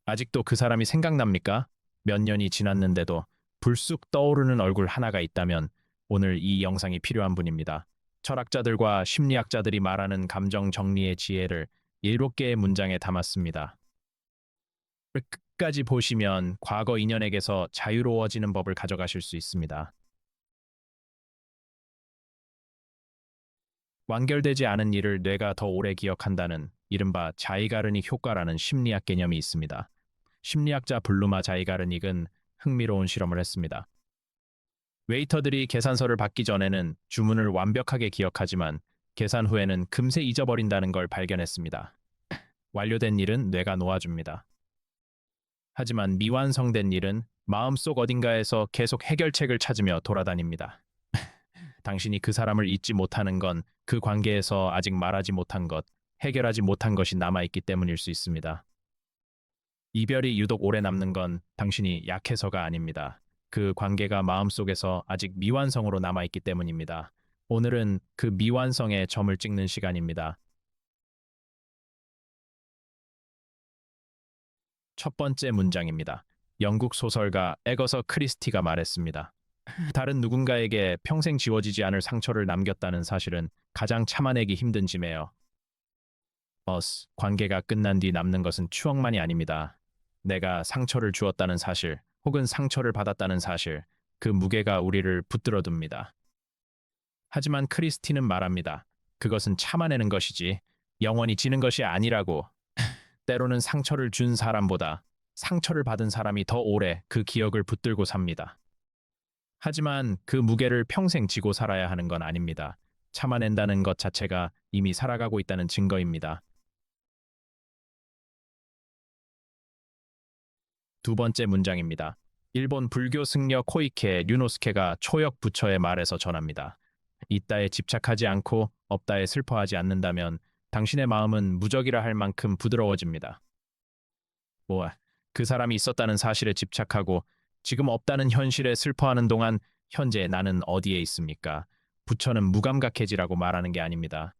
아직도 그 사람이 생각납니까? 몇 년이 지났는데도 불쑥 떠오르는 얼굴 하나가 있다면 오늘 이 영상이 필요한 분입니다. 철학자들과 심리학자들이 말하는 감정 정리의 지혜를 7개의 문장에 담았습니다. 끝까지 보시면 과거 인연에게서 자유로워지는 법을 가져가실 수 있습니다. 완결되지 않은 일을 뇌가 더 오래 기억한다는 이른바 자이가르닉 효과라는 심리학 개념이 있습니다. 심리학자 블루마 자이가르닉은 흥미로운 실험을 했습니다. 웨이터들이 계산서를 받기 전에는 주문을 완벽하게 기억하지만 계산 후에는 금세 잊어버린다는 걸 발견했습니다. 완료된 일은 뇌가 놓아줍니다. 하지만 미완성된 일은 마음속 어딘가에서 계속 해결책을 찾으며 돌아다닙니다. 당신이 그 사람을 잊지 못하는 건 그 관계에서 아직 말하지 못한 것, 해결하지 못한 것이 남아있기 때문일 수 있습니다. 이별이 유독 오래 남는 건 당신이 약해서가 아닙니다. 그 관계가 마음속에서 아직 미완성으로 남아있기 때문입니다. 오늘은 그 미완성에 점을 찍는 시간입니다. 첫 번째 문장입니다. 영국 소설가 에거서 크리스티가 말했습니다. 다른 누군가에게 평생 지워지지 않을 상처를 남겼다는 사실은 가장 참아내기 힘든 짐이에요. 관계가 끝난 뒤 남는 것은 추억만이 아닙니다. 내가 상처를 주었다는 사실, 혹은 상처를 받았다는 사실, 그 무게가 우리를 붙들어둡니다. 하지만 크리스티는 말합니다. 그것은 참아내는 것이지, 영원히 지는 것이 아니라고. 때로는 상처를 준 사람보다 상처를 받은 사람이 더 오래 그 기억을 붙들고 삽니다. 하지만 그 무게를 평생 지고 살아야 하는 건 아닙니다. 참아낸다는 것 자체가 이미 살아가고 있다는 증거입니다. 두 번째 문장입니다. 일본 불교 승려 코이케 류노스케가 초역 부처의 말에서 전합니다. 있다에 집착하지 않고 없다에 슬퍼하지 않는다면 당신의 마음은 무적이라 할 만큼 부드러워집니다. 그 사람이 있었다는 사실에 집착하고 지금 없다는 현실에 슬퍼하는 동안 현재 나는 어디에 있습니까? 부처는 무감각해지라고 말하는 게 아닙니다.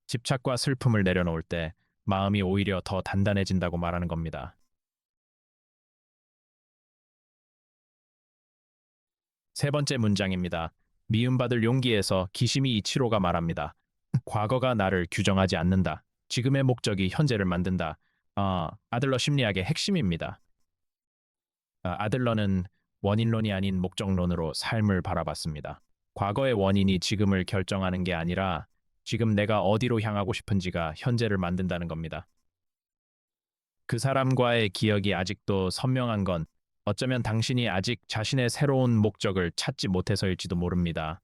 집착과 슬픔을 내려놓을 때 마음이 오히려 더 단단해진다고 말하는 겁니다. 세 번째 문장입니다. 미움받을 용기에서 기시미 이치로가 말합니다. 과거가 나를 규정하지 않는다. 지금의 목적이 현재를 만든다. 아들러 심리학의 핵심입니다. 아들러는 원인론이 아닌 목적론으로 삶을 바라봤습니다. 과거의 원인이 지금을 결정하는 게 아니라 지금 내가 어디로 향하고 싶은지가 현재를 만든다는 겁니다. 그 사람과의 기억이 아직도 선명한 건 어쩌면 당신이 아직 자신의 새로운 목적을 찾지 못해서일지도 모릅니다.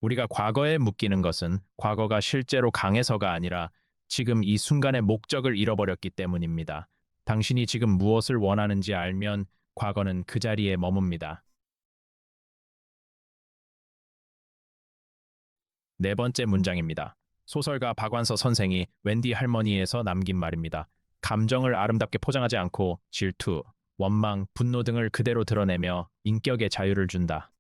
우리가 과거에 묶이는 것은 과거가 실제로 강해서가 아니라 지금 이 순간의 목적을 잃어버렸기 때문입니다. 당신이 지금 무엇을 원하는지 알면 과거는 그 자리에 머뭅니다. 네 번째 문장입니다. 소설가 박완서 선생이 웬디 할머니에서 남긴 말입니다. 감정을 아름답게 포장하지 않고 질투, 원망, 분노 등을 그대로 드러내며 인격의 자유를 준다.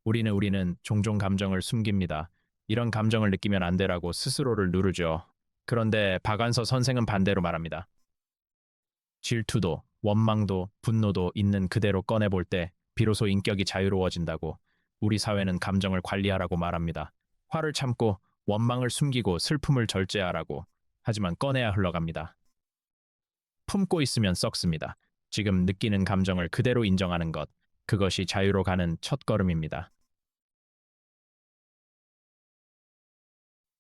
우리는 종종 감정을 숨깁니다. 이런 감정을 느끼면 안 되라고 스스로를 누르죠. 그런데 박완서 선생은 반대로 말합니다. 질투도, 원망도, 분노도 있는 그대로 꺼내볼 때 비로소 인격이 자유로워진다고 우리 사회는 감정을 관리하라고 말합니다. 화를 참고 원망을 숨기고 슬픔을 절제하라고 하지만 꺼내야 흘러갑니다. 품고 있으면 썩습니다. 지금 느끼는 감정을 그대로 인정하는 것, 그것이 자유로 가는 첫걸음입니다.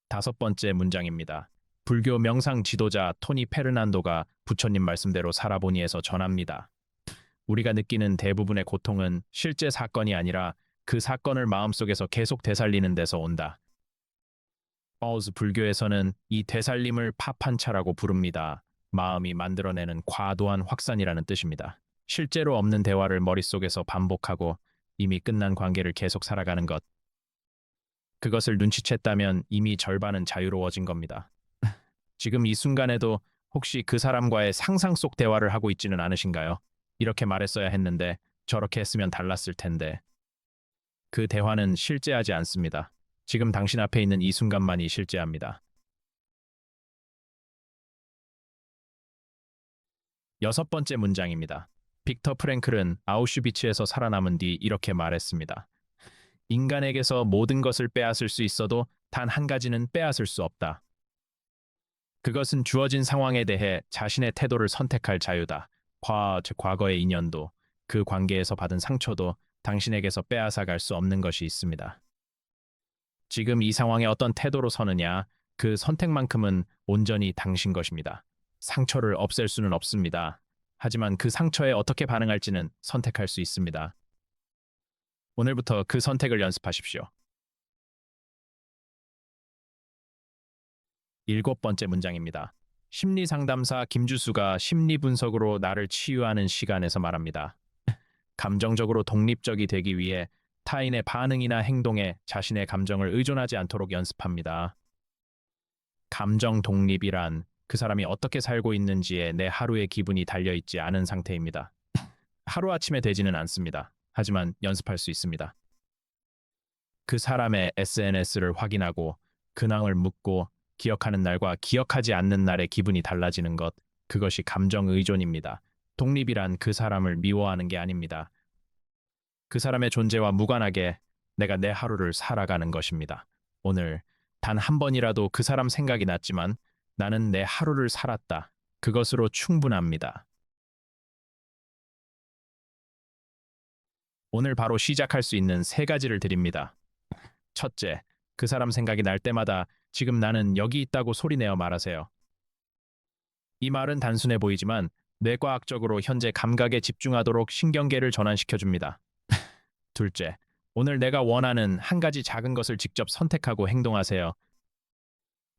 다섯 번째 문장입니다. 불교 명상 지도자 토니 페르난도가 부처님 말씀대로 살아보니에서 전합니다. 우리가 느끼는 대부분의 고통은 실제 사건이 아니라 그 사건을 마음속에서 계속 되살리는 데서 온다. 불교에서는 이 되살림을 파판차라고 부릅니다. 마음이 만들어내는 과도한 확산이라는 뜻입니다. 실제로 없는 대화를 머릿속에서 반복하고 이미 끝난 관계를 계속 살아가는 것. 그것을 눈치챘다면 이미 절반은 자유로워진 겁니다. 지금 이 순간에도 혹시 그 사람과의 상상 속 대화를 하고 있지는 않으신가요? 이렇게 말했어야 했는데 저렇게 했으면 달랐을 텐데. 그 대화는 실제하지 않습니다. 지금 당신 앞에 있는 이 순간만이 실제합니다. 여섯 번째 문장입니다. 빅터 프랭클은 아우슈비츠에서 살아남은 뒤 이렇게 말했습니다. 인간에게서 모든 것을 빼앗을 수 있어도 단 한 가지는 빼앗을 수 없다. 그것은 주어진 상황에 대해 자신의 태도를 선택할 자유다. 즉 과거의 인연도 그 관계에서 받은 상처도 당신에게서 빼앗아 갈 수 없는 것이 있습니다. 지금 이 상황에 어떤 태도로 서느냐, 그 선택만큼은 온전히 당신 것입니다. 상처를 없앨 수는 없습니다. 하지만 그 상처에 어떻게 반응할지는 선택할 수 있습니다. 오늘부터 그 선택을 연습하십시오. 일곱 번째 문장입니다. 심리상담사 김주수가 심리분석으로 나를 치유하는 시간에서 말합니다. 감정적으로 독립적이 되기 위해 타인의 반응이나 행동에 자신의 감정을 의존하지 않도록 연습합니다. 감정 독립이란 그 사람이 어떻게 살고 있는지에 내 하루의 기분이 달려있지 않은 상태입니다. 하루아침에 되지는 않습니다. 하지만 연습할 수 있습니다. 그 사람의 SNS를 확인하고 근황을 묻고 기억하는 날과 기억하지 않는 날의 기분이 달라지는 것, 그것이 감정 의존입니다. 독립이란 그 사람을 미워하는 게 아닙니다. 그 사람의 존재와 무관하게 내가 내 하루를 살아가는 것입니다. 오늘 단 한 번이라도 그 사람 생각이 났지만 나는 내 하루를 살았다. 그것으로 충분합니다. 오늘 바로 시작할 수 있는 세 가지를 드립니다. 첫째, 그 사람 생각이 날 때마다 지금 나는 여기 있다고 소리내어 말하세요. 이 말은 단순해 보이지만 뇌과학적으로 현재 감각에 집중하도록 신경계를 전환시켜줍니다. 둘째, 오늘 내가 원하는 한 가지 작은 것을 직접 선택하고 행동하세요.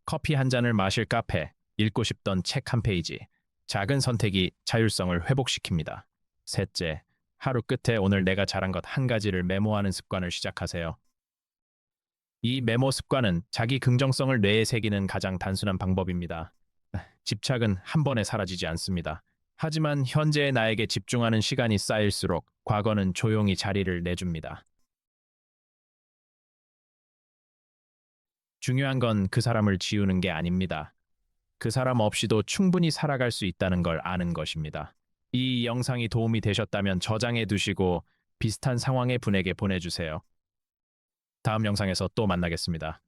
커피 한 잔을 마실 카페, 읽고 싶던 책 한 페이지. 작은 선택이 자율성을 회복시킵니다. 셋째, 하루 끝에 오늘 내가 잘한 것 한 가지를 메모하는 습관을 시작하세요. 이 메모 습관은 자기 긍정성을 뇌에 새기는 가장 단순한 방법입니다. 집착은 한 번에 사라지지 않습니다. 하지만 현재의 나에게 집중하는 시간이 쌓일수록 과거는 조용히 자리를 내줍니다. 중요한 건 그 사람을 지우는 게 아닙니다. 그 사람 없이도 충분히 살아갈 수 있다는 걸 아는 것입니다. 이 영상이 도움이 되셨다면 저장해 두시고 비슷한 상황의 분에게 보내주세요. 다음 영상에서 또 만나겠습니다.